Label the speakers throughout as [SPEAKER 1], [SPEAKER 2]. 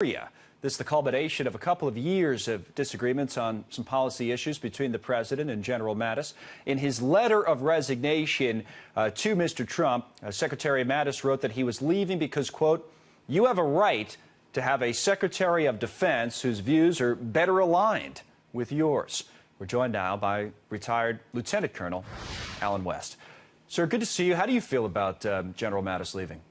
[SPEAKER 1] Syria. This is the culmination of a couple of years of disagreements on some policy issues between the president and General Mattis. In his letter of resignation to Mr. Trump, Secretary Mattis wrote that he was leaving because, quote, "You have a right to have a Secretary of Defense whose views are better aligned with yours." We're joined now by retired Lieutenant Colonel Alan West. Sir, good to see you. How do you feel about General Mattis leaving?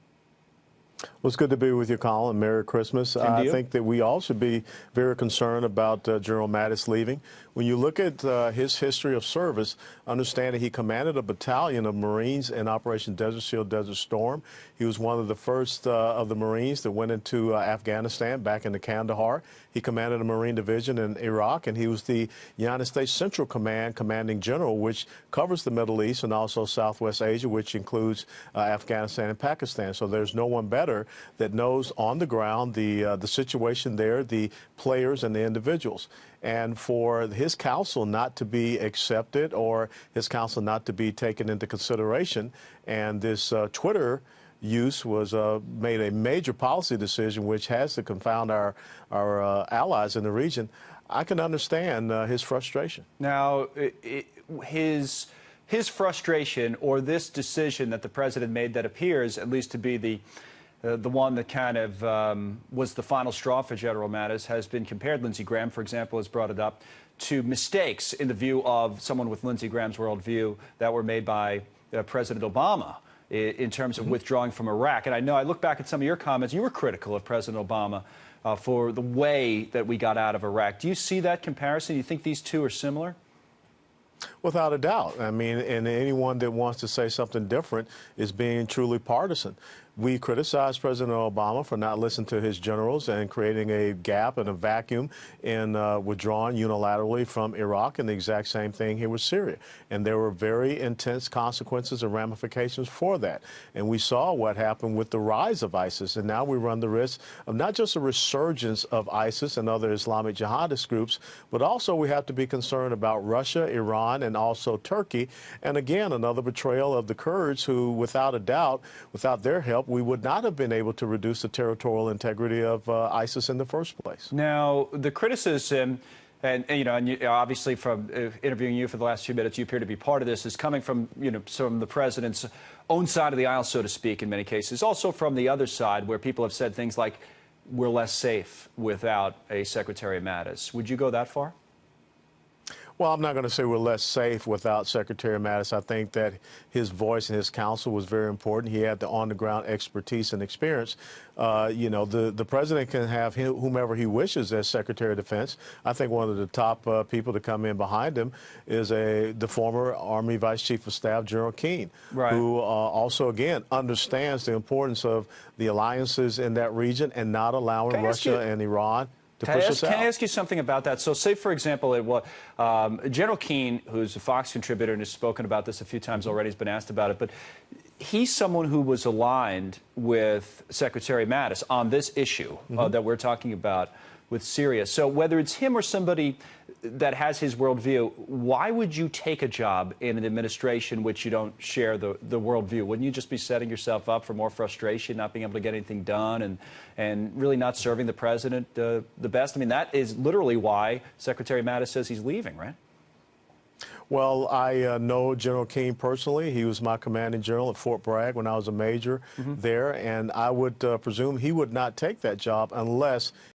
[SPEAKER 2] Well, it's good to be with you, Colin. Merry Christmas. I think that we all should be very concerned about General Mattis leaving. When you look at his history of service, understand that he commanded a battalion of Marines in Operation Desert Shield, Desert Storm. He was one of the first of the Marines that went into Afghanistan, back into Kandahar. He commanded a Marine division in Iraq, and he was the United States Central Command commanding general, which covers the Middle East and also Southwest Asia, which includes Afghanistan and Pakistan. So there's no one better that knows on the ground the situation there, the players and the individuals. And for his counsel not to be accepted or his counsel not to be taken into consideration, and this Twitter use was made a major policy decision which has to confound our allies in the region, I can understand his frustration.
[SPEAKER 1] Now, his frustration, or this decision that the president made that appears at least to be the one that kind of was the final straw for General Mattis, has been compared, Lindsey Graham, for example, has brought it up, to mistakes in the view of someone with Lindsey Graham's worldview that were made by President Obama in terms of withdrawing from Iraq. And I know I look back at some of your comments, you were critical of President Obama for the way that we got out of Iraq. Do you see that comparison? Do you think these two are similar?
[SPEAKER 2] Without a doubt. I mean, and anyone that wants to say something different is being truly partisan. We criticized President Obama for not listening to his generals and creating a gap and a vacuum in withdrawing unilaterally from Iraq, and the exact same thing here with Syria. And there were very intense consequences and ramifications for that. And we saw what happened with the rise of ISIS. And now we run the risk of not just a resurgence of ISIS and other Islamic jihadist groups, but also we have to be concerned about Russia, Iran, and also Turkey. And again, another betrayal of the Kurds who, without a doubt, without their help, we would not have been able to reduce the territorial integrity of ISIS in the first place.
[SPEAKER 1] Now, the criticism, and obviously from interviewing you for the last few minutes, you appear to be part of this, is coming from, from the president's own side of the aisle, so to speak, in many cases. Also from the other side, where people have said things like, we're less safe without a Secretary Mattis. Would you go that far?
[SPEAKER 2] Well, I'm not going to say we're less safe without Secretary Mattis. I think that his voice and his counsel was very important. He had the on-the-ground expertise and experience. The president can have whomever he wishes as Secretary of Defense. I think one of the top people to come in behind him is the former Army Vice Chief of Staff, General Keane,
[SPEAKER 1] right,
[SPEAKER 2] who also, again, understands the importance of the alliances in that region and not allowing Russia and Iran to push us out.
[SPEAKER 1] Can I ask you something about that? So say, for example, General Keane, who's a Fox contributor and has spoken about this a few times already, has been asked about it, but he's someone who was aligned with Secretary Mattis on this issue that we're talking about with Syria. So whether it's him or somebody that has his worldview, why would you take a job in an administration which you don't share the worldview? Wouldn't you just be setting yourself up for more frustration, not being able to get anything done, and really not serving the president the best? I mean, that is literally why Secretary Mattis says he's leaving, right?
[SPEAKER 2] Well, I know General Keane personally. He was my commanding general at Fort Bragg when I was a major there, and I would presume he would not take that job unless